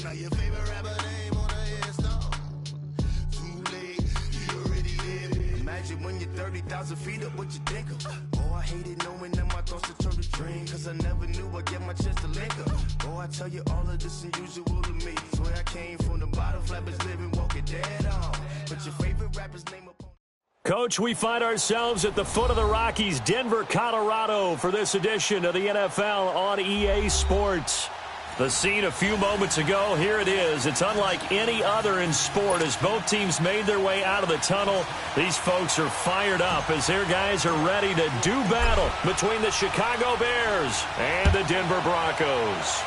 Now your favorite rapper name on a headstone. Too late, you already lived. Imagine when you're 30,000 feet up, what you think of? Oh, I hated knowing that my thoughts would turn to dream, cause I never knew I'd get my chance to link up. Oh, I tell you all of this unusual to me. Swear I came from the bottom, flappers living, walking dead on. But your favorite rapper's name upon. Coach, we find ourselves at the foot of the Rockies, Denver, Colorado, for this edition of the NFL on EA Sports. The scene a few moments ago, here it is. It's unlike any other in sport as both teams made their way out of the tunnel. These folks are fired up as their guys are ready to do battle between the Chicago Bears and the Denver Broncos.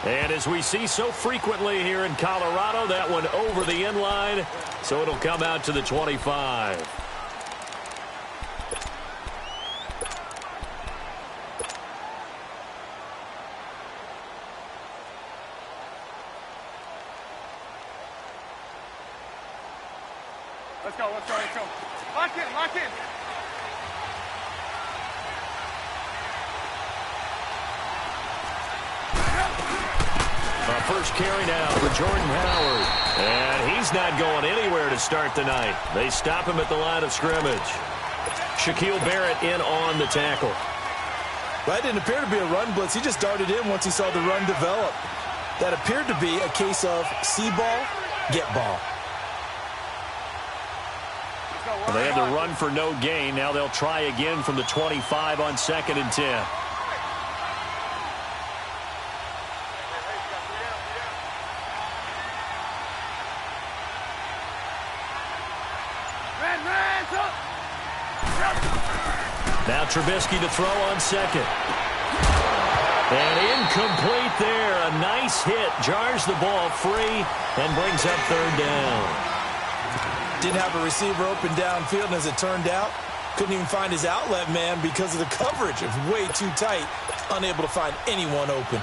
And as we see so frequently here in Colorado, that one over the end line, so it'll come out to the 25. Let's go, let's go, let's go. Lock in, lock in. First carry now for Jordan Howard. And he's not going anywhere to start the night. They stop him at the line of scrimmage. Shaquille Barrett in on the tackle. That didn't appear to be a run blitz. He just darted in once he saw the run develop. That appeared to be a case of see ball, get ball. They had to run for no gain. Now they'll try again from the 25 on 2nd and 10. Now Trubisky to throw on 2nd. And incomplete there. A nice hit. Jars the ball free and brings up 3rd down. Didn't have a receiver open downfield, and as it turned out, couldn't even find his outlet man because of the coverage. It was way too tight. Unable to find anyone open.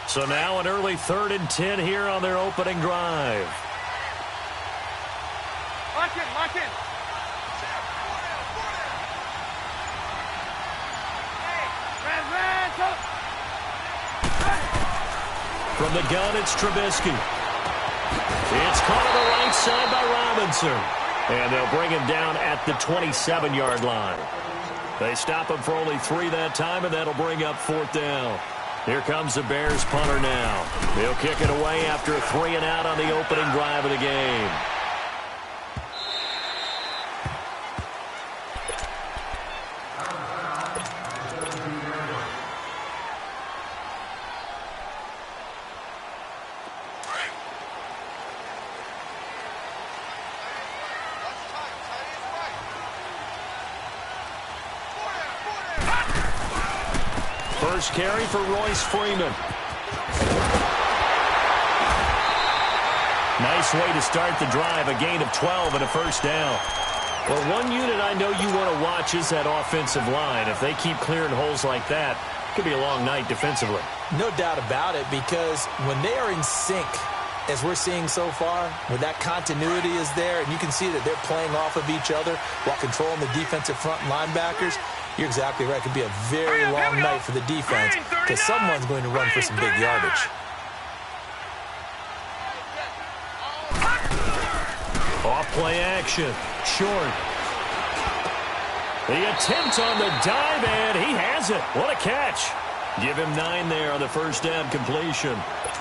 So now an early 3rd and 10 here on their opening drive. Lock in, lock in. From the gun, it's Trubisky. It's caught on the right side by Robinson. And they'll bring him down at the 27-yard line. They stop him for only 3 that time, and that'll bring up 4th down. Here comes the Bears punter now. He'll kick it away after a 3 and out on the opening drive of the game. First carry for Royce Freeman. Nice way to start the drive. A gain of 12 and a 1st down. Well, one unit I know you want to watch is that offensive line. If they keep clearing holes like that, it could be a long night defensively. No doubt about it, because when they are in sync, as we're seeing so far, when that continuity is there, and you can see that they're playing off of each other while controlling the defensive front linebackers, you're exactly right. It could be a very long night for the defense because someone's going to run for some big yardage. Off play action. Short. The attempt on the dive, and he has it. What a catch. Give him 9 there on the 1st down completion.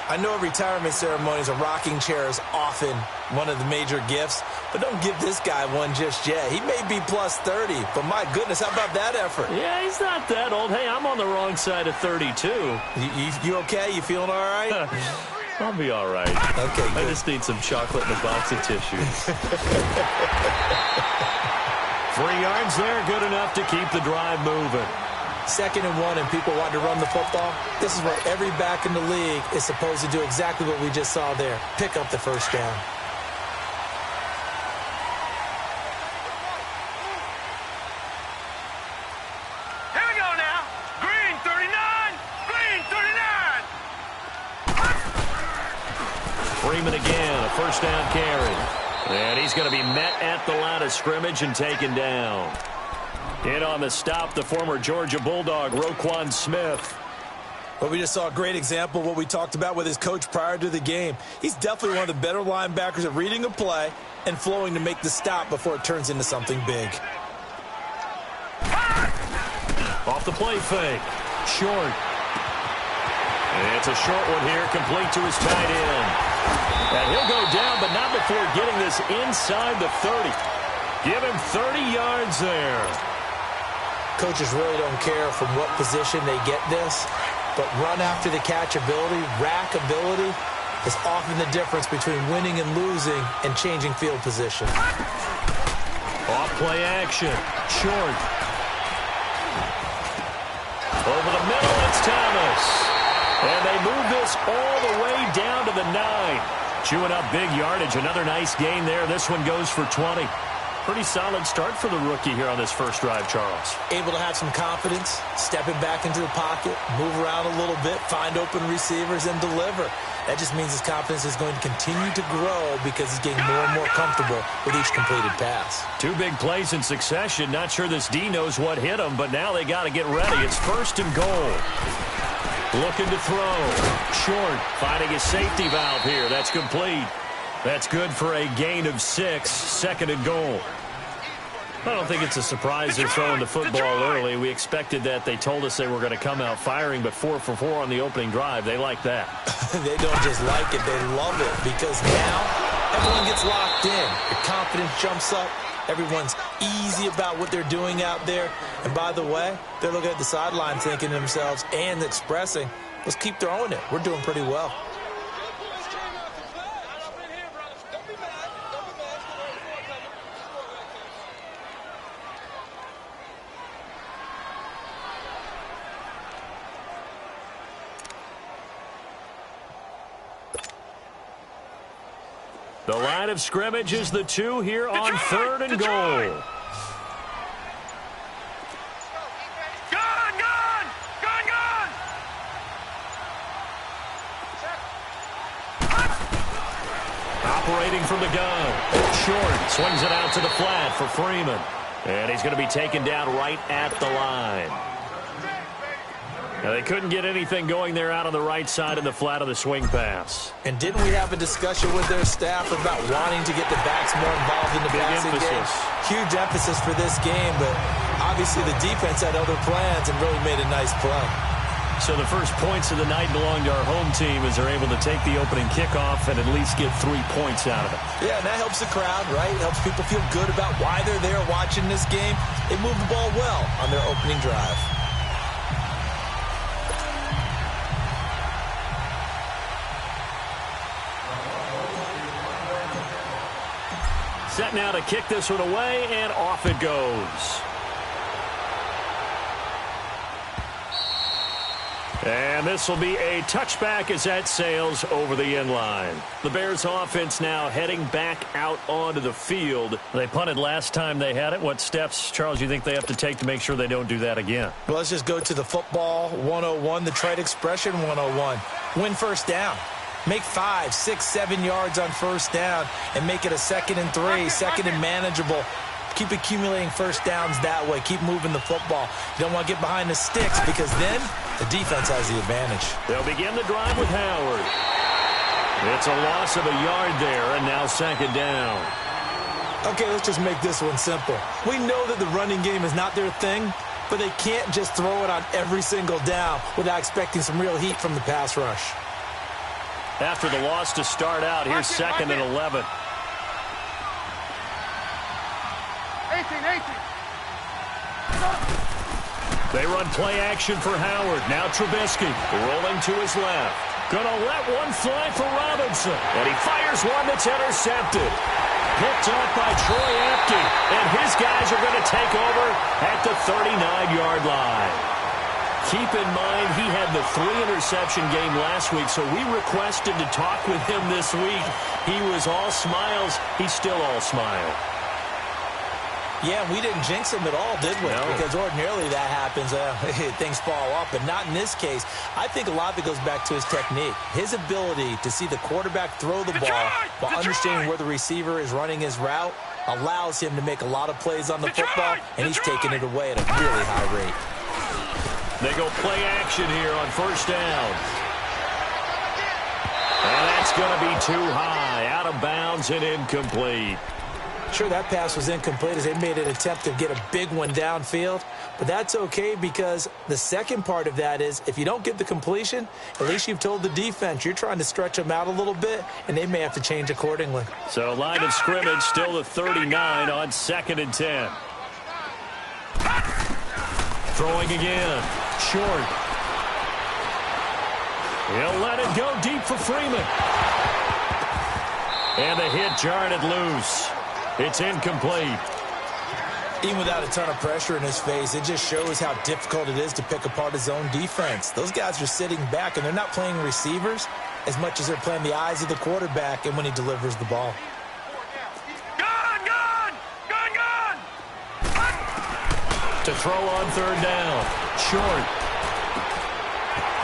I know retirement ceremonies, a rocking chair is often one of the major gifts, but don't give this guy one just yet. He may be plus 30, but my goodness, how about that effort? Yeah, he's not that old. Hey, I'm on the wrong side of 32. You okay? You feeling all right? I'll be all right. Okay, good. I just need some chocolate and a box of tissues. 3 yards there, good enough to keep the drive moving. 2nd and 1 and people want to run the football. This is where every back in the league is supposed to do exactly what we just saw there. Pick up the 1st down. Here we go now. Green 39. Green 39. Freeman again, a 1st down carry. And he's going to be met at the line of scrimmage and taken down. In on the stop, the former Georgia Bulldog, Roquan Smith. Well, we just saw a great example of what we talked about with his coach prior to the game. He's definitely one of the better linebackers at reading a play and flowing to make the stop before it turns into something big. Off the play fake. Short. And it's a short one here, complete to his tight end. And he'll go down, but not before getting this inside the 30. Give him 30 yards there. Coaches really don't care from what position they get this, but run after the catch ability, rack ability, is often the difference between winning and losing and changing field position. Off play action. Short. Over the middle, it's Thomas. And they move this all the way down to the 9. Chewing up big yardage. Another nice gain there. This one goes for 20. Pretty solid start for the rookie here on this first drive, Charles. Able to have some confidence, stepping back into the pocket, move around a little bit, find open receivers, and deliver. That just means his confidence is going to continue to grow because he's getting more and more comfortable with each completed pass. 2 big plays in succession. Not sure this D knows what hit him, but now they got to get ready. It's 1st and goal. Looking to throw. Short. Finding his safety valve here. That's complete. That's good for a gain of 6. 2nd and goal. I don't think it's a surprise they're throwing the football early. We expected that. They told us they were going to come out firing, but 4 for 4 on the opening drive. They like that. They don't just like it. They love it because now everyone gets locked in. The confidence jumps up. Everyone's easy about what they're doing out there. And by the way, they're looking at the sideline thinking to themselves and expressing, let's keep throwing it. We're doing pretty well. The line of scrimmage is the 2 here on 3rd and goal. Operating from the gun. Short. Swings it out to the flat for Freeman. And he's going to be taken down right at the line. Now, they couldn't get anything going there out on the right side of the flat of the swing pass. And didn't we have a discussion with their staff about wanting to get the backs more involved in the passing game? Huge emphasis for this game, but obviously the defense had other plans and really made a nice play. So the first points of the night belong to our home team as they're able to take the opening kickoff and at least get 3 points out of it. Yeah, and that helps the crowd, right? It helps people feel good about why they're there watching this game. They moved the ball well on their opening drive. Set now to kick this one away, and off it goes. And this will be a touchback as that sails over the end line. The Bears offense now heading back out onto the field. They punted last time they had it. What steps, Charles, you think they have to take to make sure they don't do that again? Well, let's just go to the football 101, the trite expression 101. Win first down. Make 5, 6, 7 yards on first down and make it a 2nd and 3, 2nd and manageable. Keep accumulating first downs that way. Keep moving the football. You don't want to get behind the sticks because then the defense has the advantage. They'll begin the drive with Howard. It's a loss of a yard there, and now 2nd down. Okay, let's just make this one simple. We know that the running game is not their thing, but they can't just throw it on every single down without expecting some real heat from the pass rush. After the loss to start out, here's 2nd and 11. 18. They run play action for Howard. Now Trubisky rolling to his left. Gonna let one fly for Robinson. And he fires one that's intercepted. Picked off by Troy Apke. And his guys are going to take over at the 39-yard line. Keep in mind, he had the 3-interception game last week, so we requested to talk with him this week. He was all smiles. He's still all smile. Yeah, we didn't jinx him at all, did we? No. Because ordinarily that happens. Things fall off, but not in this case. I think a lot of it goes back to his technique. His ability to see the quarterback throw the ball while understanding where the receiver is running his route allows him to make a lot of plays on the football, and he's taking it away at a really high rate. They go play action here on first down. And that's going to be too high, out of bounds and incomplete. Sure, that pass was incomplete as they made an attempt to get a big one downfield, but that's okay because the second part of that is if you don't get the completion, at least you've told the defense you're trying to stretch them out a little bit, and they may have to change accordingly. So line of scrimmage still the 39 on 2nd and 10. Throwing again. Short. He'll let it go deep for Freeman. And the hit jarred it loose. It's incomplete. Even without a ton of pressure in his face, it just shows how difficult it is to pick apart his own defense. Those guys are sitting back, and they're not playing receivers as much as they're playing the eyes of the quarterback and when he delivers the ball. Gun! To throw on 3rd down. Short.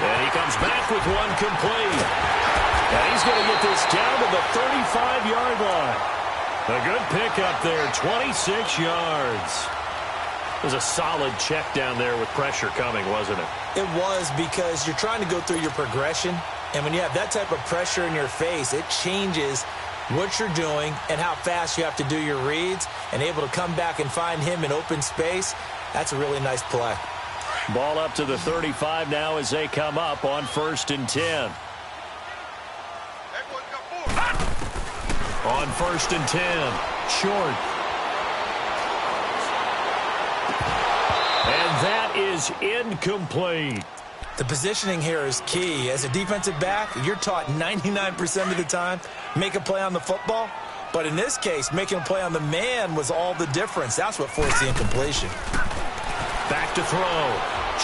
And he comes back with one complete. And he's going to get this down to the 35-yard line. A good pickup there, 26 yards. It was a solid check down there with pressure coming, wasn't it? It was, because you're trying to go through your progression, and when you have that type of pressure in your face, it changes what you're doing and how fast you have to do your reads, and able to come back and find him in open space. That's a really nice play. Ball up to the 35 now as they come up on 1st and 10. On 1st and 10, short. And that is incomplete. The positioning here is key. As a defensive back, you're taught 99% of the time, make a play on the football. But in this case, making a play on the man was all the difference. That's what forced the incompletion. Back to throw.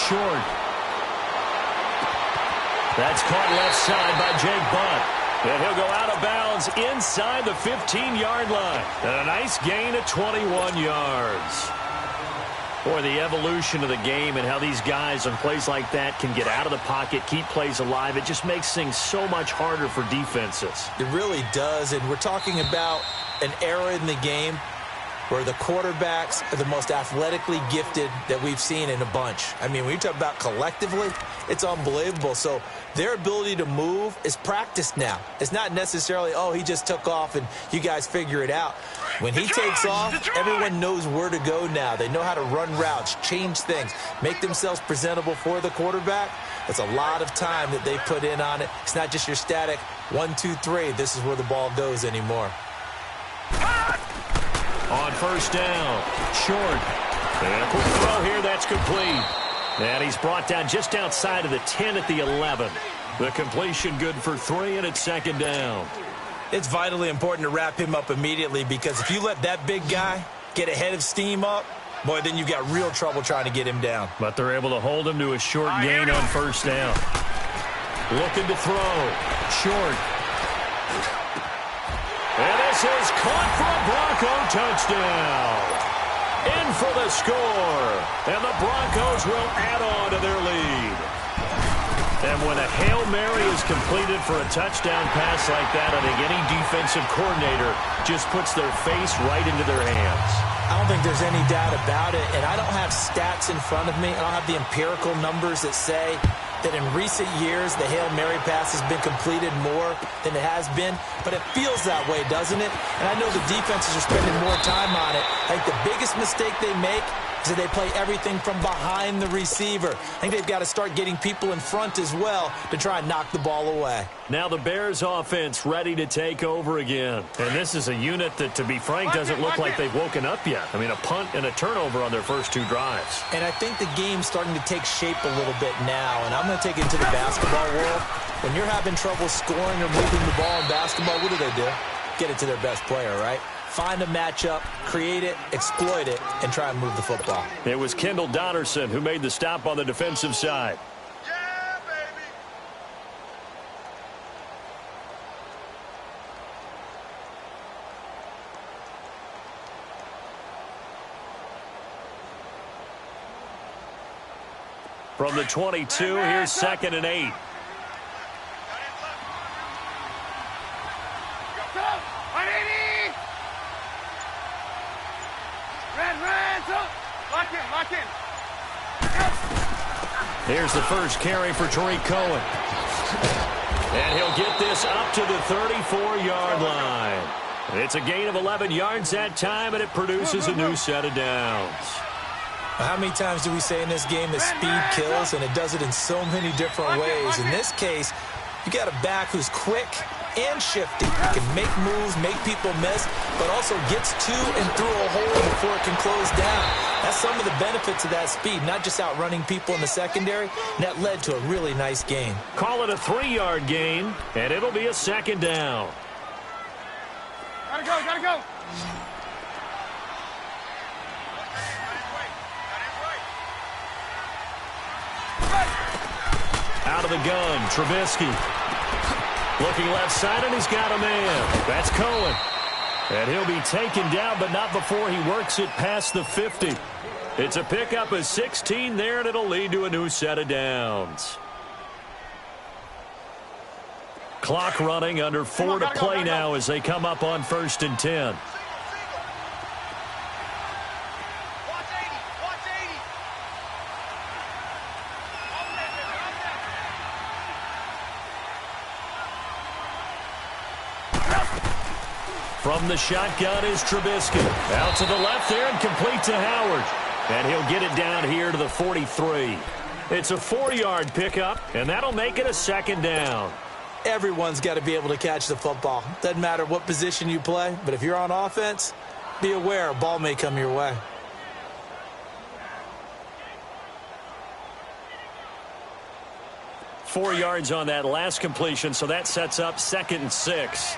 Short. That's caught left side by Jake Butt. And he'll go out of bounds inside the 15-yard line. And a nice gain of 21 yards. Boy, the evolution of the game and how these guys on plays like that can get out of the pocket, keep plays alive, it just makes things so much harder for defenses. It really does, and we're talking about an era in the game where the quarterbacks are the most athletically gifted that we've seen in a bunch. I mean, when you talk about collectively, it's unbelievable. So their ability to move is practiced now. It's not necessarily, oh, he just took off and you guys figure it out. When he takes off, everyone knows where to go now. They know how to run routes, change things, make themselves presentable for the quarterback. It's a lot of time that they put in on it. It's not just your static 1, 2, 3. This is where the ball goes anymore. On 1st down, short. And a quick throw here, that's complete. And he's brought down just outside of the 10 at the 11. The completion good for 3, and it's 2nd down. It's vitally important to wrap him up immediately, because if you let that big guy get ahead of steam up, boy, then you've got real trouble trying to get him down. But they're able to hold him to a short gain on 1st down. Looking to throw. Short. And this is caught for a Bronco touchdown. In for the score. And the Broncos will add on to their lead. And when a Hail Mary is completed for a touchdown pass like that, I think any defensive coordinator just puts their face right into their hands. I don't think there's any doubt about it, and I don't have stats in front of me. I don't have the empirical numbers that say that in recent years the Hail Mary pass has been completed more than it has been, but it feels that way, doesn't it? And I know the defenses are spending more time on it. I think the biggest mistake they make is that they play everything from behind the receiver. I think they've got to start getting people in front as well to try and knock the ball away. Now the Bears offense ready to take over again. And this is a unit that, to be frank, doesn't look like they've woken up yet. I mean, a punt and a turnover on their first 2 drives. And I think the game's starting to take shape a little bit now. And I'm going to take it to the basketball world. When you're having trouble scoring or moving the ball in basketball, what do? Get it to their best player, right? Find a matchup, create it, exploit it, and try and move the football. It was Kendall Donnerson who made the stop on the defensive side. Yeah, baby. From the 22, here's 2nd and 8. Lock in. Here's the first carry for Tariq Cohen. And he'll get this up to the 34-yard line. It's a gain of 11 yards that time, and it produces a new set of downs. How many times do we say in this game that speed kills, and it does it in so many different ways? In this case, you got a back who's quick and shifty. He can make moves, make people miss, but also gets to and through a hole before it can close down. That's some of the benefits of that speed, not just outrunning people in the secondary. And that led to a really nice gain. Call it a 3-yard gain, and it'll be a 2nd down. Gotta go. Out of the gun, Trubisky. Looking left side, and he's got a man. That's Cohen. And he'll be taken down, but not before he works it past the 50. It's a pickup of 16 there, and it'll lead to a new set of downs. Clock running, under 4 to play now as they come up on 1st and 10. From the shotgun is Trubisky. Out to the left there and complete to Howard. And he'll get it down here to the 43. It's a 4-yard pickup, and that'll make it a 2nd down. Everyone's got to be able to catch the football. Doesn't matter what position you play, but if you're on offense, be aware a ball may come your way. Four yards on that last completion, so that sets up 2nd and 6.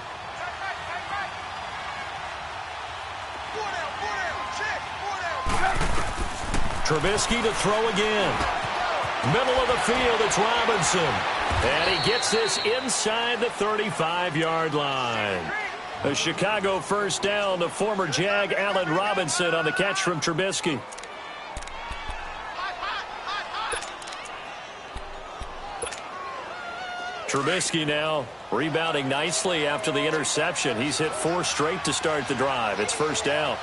Trubisky to throw again. Middle of the field, it's Robinson. And he gets this inside the 35-yard line. A Chicago first down to former Jag Allen Robinson on the catch from Trubisky. Trubisky now rebounding nicely after the interception. He's hit 4 straight to start the drive. It's first down.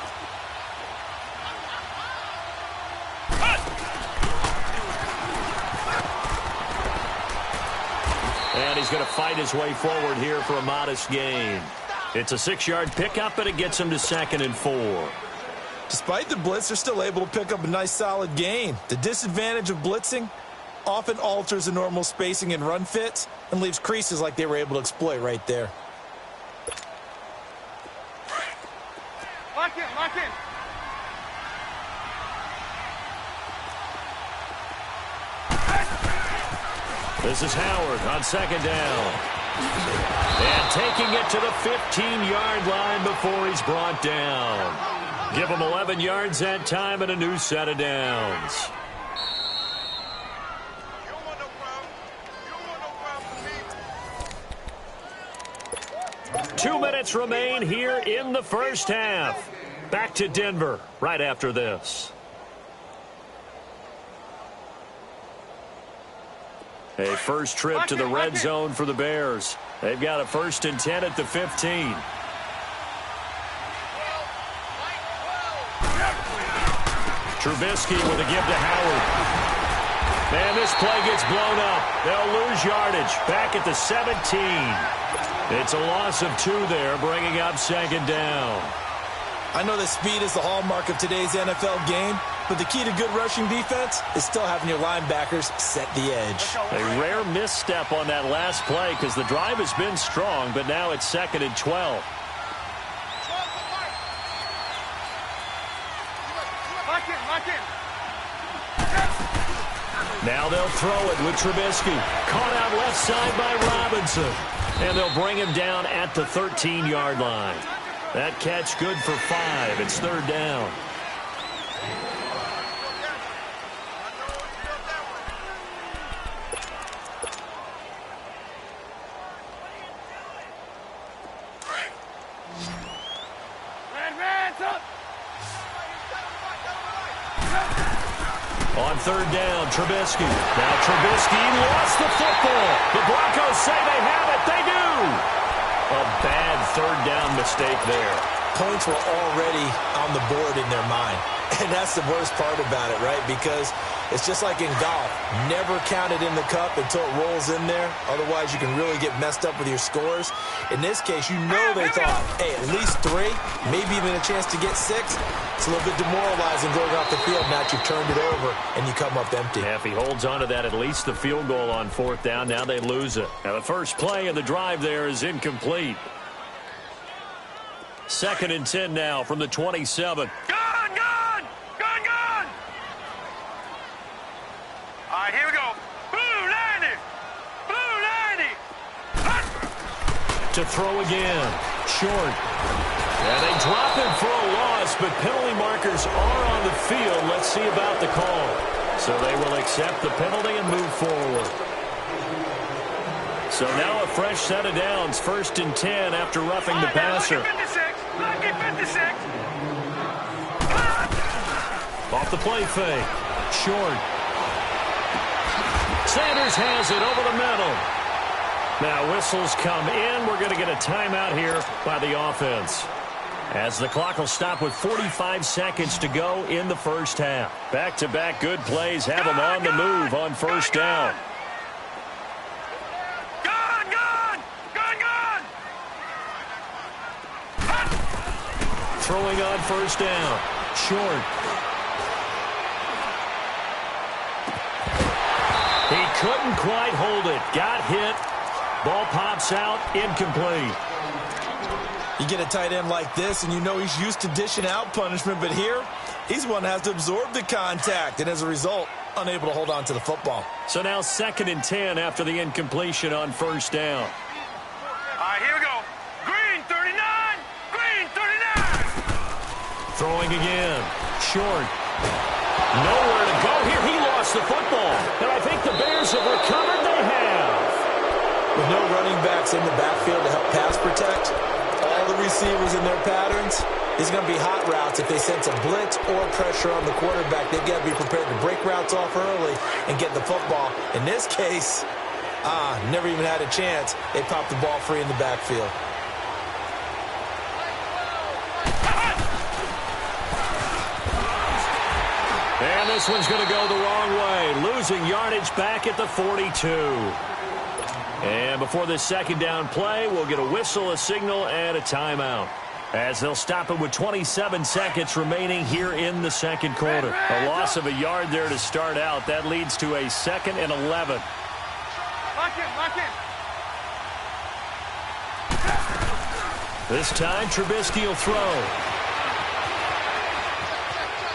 And he's going to fight his way forward here for a modest gain. It's a 6-yard pickup, and it gets him to 2nd and 4. Despite the blitz, they're still able to pick up a nice solid gain. The disadvantage of blitzing often alters the normal spacing and run fits and leaves creases like they were able to exploit right there. Lock in. This is Howard on 2nd down. And taking it to the 15-yard line before he's brought down. Give him 11 yards that time and a new set of downs. 2 minutes remain here in the first half. Back to Denver right after this. A first trip to the red zone for the Bears. They've got a 1st and 10 at the 15. Trubisky with a give to Howard. And this play gets blown up. They'll lose yardage back at the 17. It's a loss of 2 there, bringing up 2nd down. I know that speed is the hallmark of today's NFL game, but the key to good rushing defense is still having your linebackers set the edge. A rare misstep on that last play because the drive has been strong, but now it's 2nd and 12. Lock in. Now they'll throw it with Trubisky. Caught out left side by Robinson. And they'll bring him down at the 13-yard line. That catch good for 5. It's 3rd down. On third down, Trubisky. Now Trubisky lost the football. The Broncos say they have it. They do. A bad third down mistake there. Points were already on the board in their mind. And that's the worst part about it, right? Because it's just like in golf. Never count it in the cup until it rolls in there. Otherwise, you can really get messed up with your scores. In this case, you know they thought, hey, at least 3, maybe even a chance to get 6. It's a little bit demoralizing going off the field. Now you've turned it over, and you come up empty. Yeah, if he holds on to that, at least the field goal on fourth down, now they lose it. Now the first play of the drive there is incomplete. 2nd and 10 now from the 27. All right, here we go. Blue 90. Blue 90. To throw again. Short. And they drop him for a loss, but penalty markers are on the field. Let's see about the call. So they will accept the penalty and move forward. So now a fresh set of downs. 1st and 10 after roughing the passer. Lucky 56. Off the play fake. Short. Sanders has it over the middle. Now whistles come in. We're going to get a timeout here by the offense, as the clock will stop with 45 seconds to go in the first half. Back-to-back good plays have them on the move on first down. Throwing on first down. Short. He couldn't quite hold it. Got hit. Ball pops out. Incomplete. You get a tight end like this, and you know he's used to dishing out punishment, but here, he's one that has to absorb the contact, and as a result, unable to hold on to the football. So now 2nd and 10 after the incompletion on first down. All right, here we go. Green 39. Green 39. Throwing again. Short. Nowhere to go here. He lost the football. And I think the Bears have recovered. They have. With no running backs in the backfield to help pass protect, all the receivers in their patterns, these are going to be hot routes. If they sense a blitz or pressure on the quarterback, they've got to be prepared to break routes off early and get the football. In this case, never even had a chance. They popped the ball free in the backfield. And this one's going to go the wrong way. Losing yardage back at the 42. And before this second down play, we'll get a whistle, a signal, and a timeout, as they'll stop it with 27 seconds remaining here in the second quarter. A loss of a yard there to start out. That leads to a 2nd and 11. Lock in. This time, Trubisky will throw.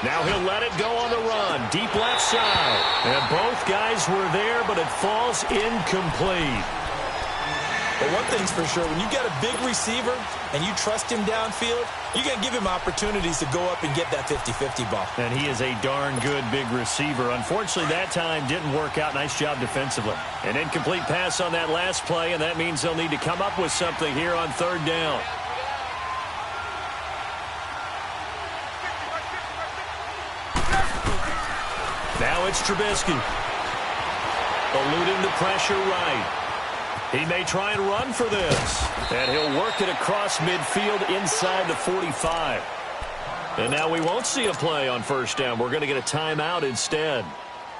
Now he'll let it go on the run. Deep left side. And both guys were there, but it falls incomplete. But one thing's for sure, when you got a big receiver and you trust him downfield, you're going to give him opportunities to go up and get that 50-50 ball. And he is a darn good big receiver. Unfortunately, that time didn't work out. Nice job defensively. An incomplete pass on that last play, and that means they'll need to come up with something here on third down. Now it's Trubisky. Eluding the pressure right. He may try and run for this. And he'll work it across midfield inside the 45. And now we won't see a play on first down. We're going to get a timeout instead,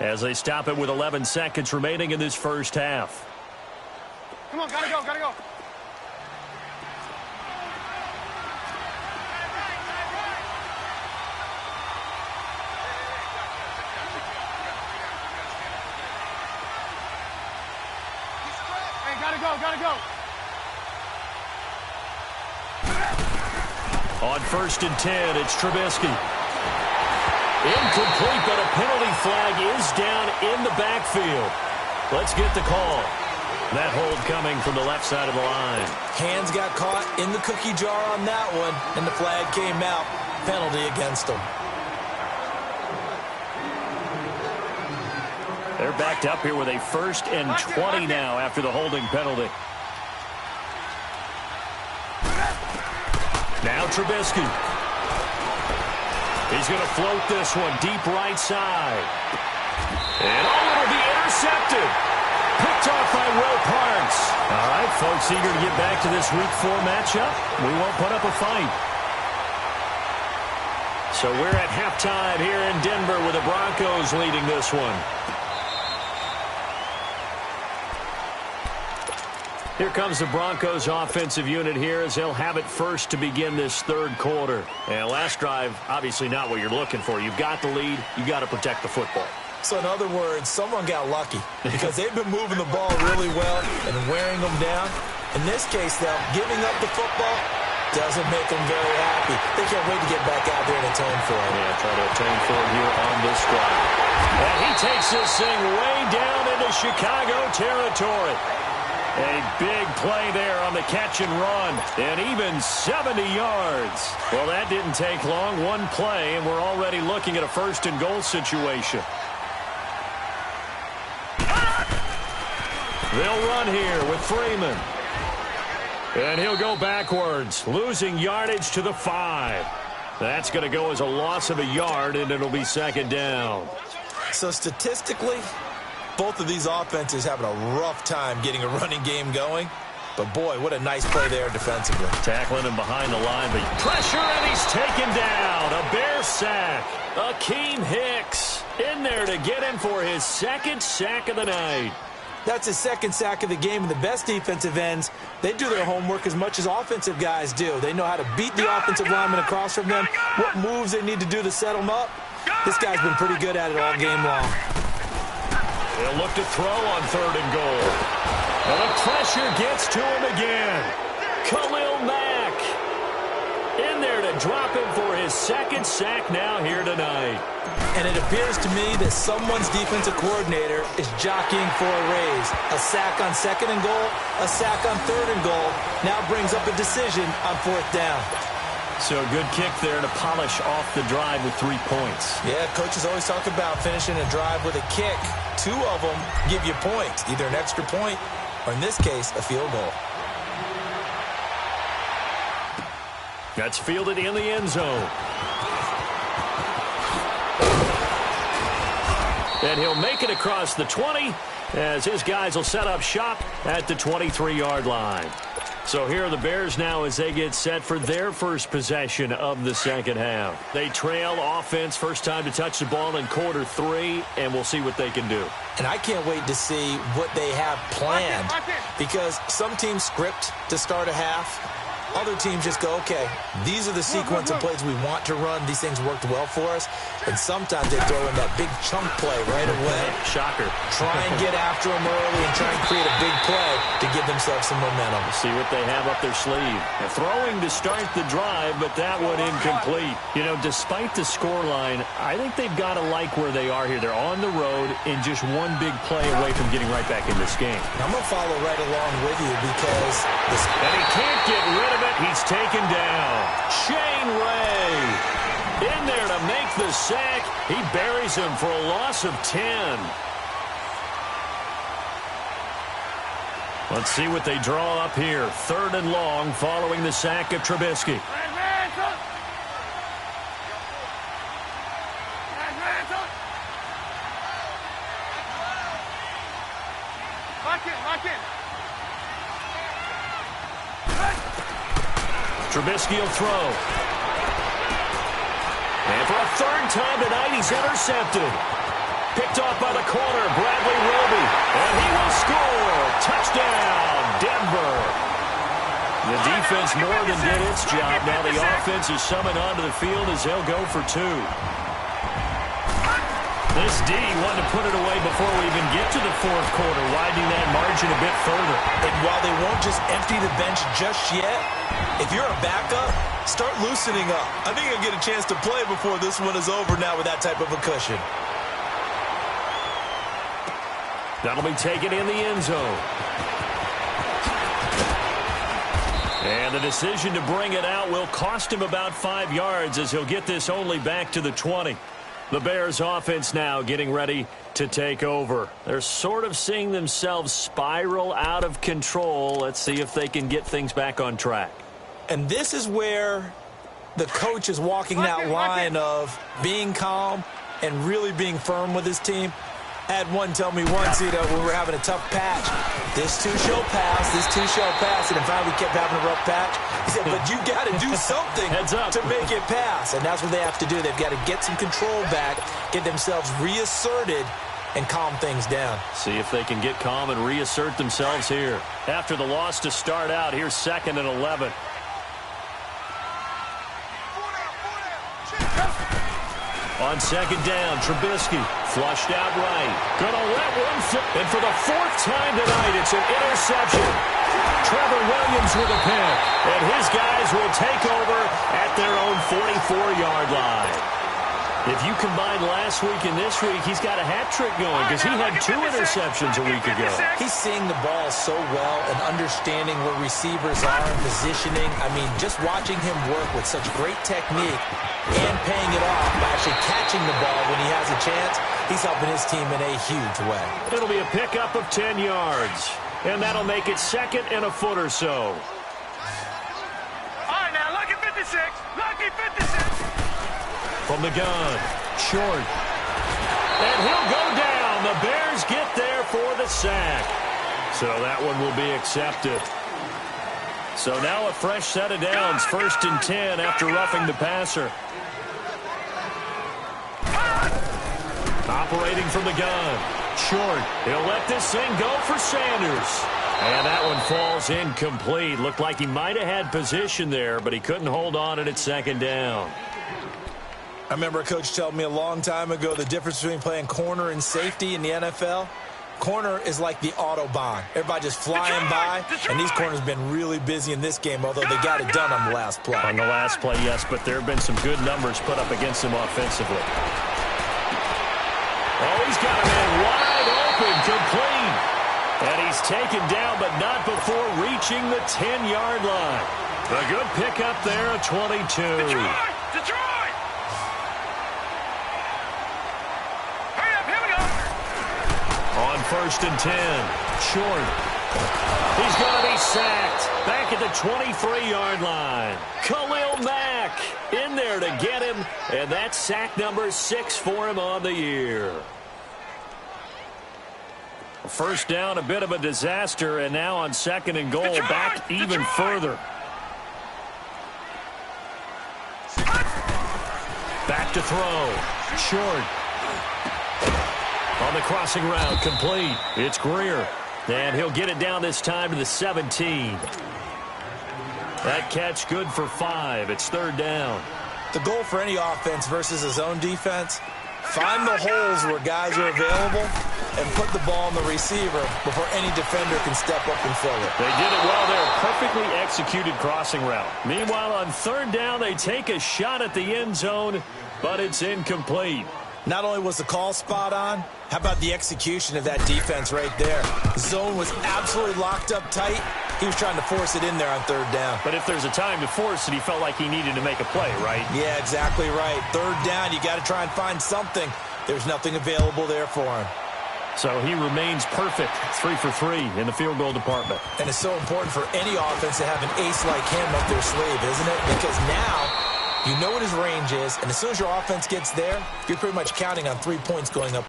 as they stop it with 11 seconds remaining in this first half. Come on, gotta go. Gotta go. On 1st and 10, it's Trubisky. Incomplete, but a penalty flag is down in the backfield. Let's get the call. That hold coming from the left side of the line. Hands got caught in the cookie jar on that one, and the flag came out. Penalty against them. They're backed up here with a 1st and 20 now after the holding penalty. Now Trubisky. He's going to float this one deep right side. And it'll be intercepted. Picked off by Will Parks. All right, folks, eager to get back to this Week 4 matchup. We won't put up a fight. So we're at halftime here in Denver with the Broncos leading this one. Here comes the Broncos offensive unit here as they'll have it first to begin this third quarter. And last drive, obviously not what you're looking for. You've got the lead. You've got to protect the football. So in other words, someone got lucky because they've been moving the ball really well and wearing them down. In this case, though, giving up the football doesn't make them very happy. They can't wait to get back out there and atone for it. Yeah, try to atone for it here on this drive. And he takes this thing way down into Chicago territory. A big play there on the catch and run, and even 70 yards. Well, that didn't take long. One play, and we're already looking at a first and goal situation. They'll run here with Freeman. And he'll go backwards, losing yardage to the 5. That's going to go as a loss of a yard, and it'll be second down. So statistically, both of these offenses having a rough time getting a running game going. But, boy, what a nice play there defensively. Tackling him behind the line, but pressure, and he's taken down. A Bear sack. Akeem Hicks in there to get him for his second sack of the night. That's his second sack of the game, and the best defensive ends, they do their homework as much as offensive guys do. They know how to beat the offensive lineman across from them, what moves they need to do to set them up. This guy's been pretty good at it all game long. They'll look to throw on third and goal. And the pressure gets to him again. Khalil Mack in there to drop him for his second sack now here tonight. And it appears to me that someone's defensive coordinator is jockeying for a raise. A sack on second and goal, a sack on third and goal now brings up a decision on fourth down. So a good kick there to polish off the drive with 3 points. Yeah, coaches always talk about finishing a drive with a kick. 2 of them give you points, either an extra point or, in this case, a field goal. That's fielded in the end zone. And he'll make it across the 20 as his guys will set up shop at the 23-yard line. So here are the Bears now as they get set for their first possession of the second half. They trail offense, first time to touch the ball in quarter 3, and we'll see what they can do. And I can't wait to see what they have planned because some teams script to start a half. Other teams just go, okay, these are the sequence of plays we want to run. These things worked well for us. And sometimes they throw in that big chunk play right away. Shocker. Try and get after them early and try and create a big play to give themselves some momentum. See what they have up their sleeve. They're throwing to start the drive, but that one incomplete. You know, despite the scoreline, I think they've got to like where they are here. They're on the road and just one big play away from getting right back in this game. I'm going to follow right along with you because and he can't get rid of it. He's taken down. Shane Ray in there to make the sack. He buries him for a loss of 10. Let's see what they draw up here. Third and long following the sack of Trubisky. Trubisky will throw. And for a third time tonight, he's intercepted. Picked off by the corner, Bradley Roby. And he will score. Touchdown, Denver. The defense more than did its job. Now the offense is summoned onto the field as they'll go for 2. This D wanted to put it away before we even get to the fourth quarter, widening that margin a bit further. And while they won't just empty the bench just yet, if you're a backup, start loosening up. I think you'll get a chance to play before this one is over now with that type of a cushion. That'll be taken in the end zone. And the decision to bring it out will cost him about 5 yards as he'll get this only back to the 20. The Bears offense now getting ready to take over. They're sort of seeing themselves spiral out of control. Let's see if they can get things back on track. And this is where the coach is walking that line of being calm and really being firm with his team. I had one tell me once, when we were having a tough patch, this two shall pass, and then finally we kept having a rough patch. He said, but you got to do something to make it pass, and that's what they have to do. They've got to get some control back, get themselves reasserted, and calm things down. See if they can get calm and reassert themselves here. After the loss to start out, here's 2nd and 11. On 2nd down, Trubisky flushed out right. Gonna let one flip. And for the 4th time tonight, it's an interception. Trevor Williams with a pick. And his guys will take over at their own 44-yard line. If you combine last week and this week, he's got a hat trick going because he had 2 interceptions a week ago. He's seeing the ball so well and understanding where receivers are and positioning. I mean, just watching him work with such great technique and paying it off by actually catching the ball when he has a chance, he's helping his team in a huge way. It'll be a pickup of 10 yards, and that'll make it 2nd and a foot or so. All right, now, lucky 56. Lucky 56. From the gun, short. And he'll go down. The Bears get there for the sack. So that one will be accepted. So now a fresh set of downs, 1st and 10 after roughing the passer. Operating from the gun, short. He'll let this thing go for Sanders. And that one falls incomplete. Looked like he might have had position there, but he couldn't hold on it at 2nd down. I remember a coach telling me a long time ago the difference between playing corner and safety in the NFL. Corner is like the Autobahn. Everybody just flying by, and these corners have been really busy in this game, although they got it done on the last play. On the last play, yes, but there have been some good numbers put up against him offensively. Oh, he's got a man wide open, complete. And he's taken down, but not before reaching the 10-yard line. A good pickup there at 22. Detroit! On 1st and 10, short. He's going to be sacked back at the 23-yard line. Khalil Mack in there to get him, and that's sack number 6 for him on the year. First down, a bit of a disaster, and now on 2nd and goal, back even further. Back to throw, short. On the crossing route, complete. It's Greer. And he'll get it down this time to the 17. That catch good for 5. It's 3rd down. The goal for any offense versus a zone defense, find the holes where guys are available and put the ball on the receiver before any defender can step up and fill it. They did it well there. Perfectly executed crossing route. Meanwhile, on 3rd down, they take a shot at the end zone, but it's incomplete. Not only was the call spot on, how about the execution of that defense right there? Zone was absolutely locked up tight. He was trying to force it in there on 3rd down. But if there's a time to force it, he felt like he needed to make a play, right? Yeah, exactly right. 3rd down, you got to try and find something. There's nothing available there for him. So he remains perfect, 3 for 3 in the field goal department. And it's so important for any offense to have an ace like him up their sleeve, isn't it? Because now you know what his range is, and as soon as your offense gets there, you're pretty much counting on 3 points going up.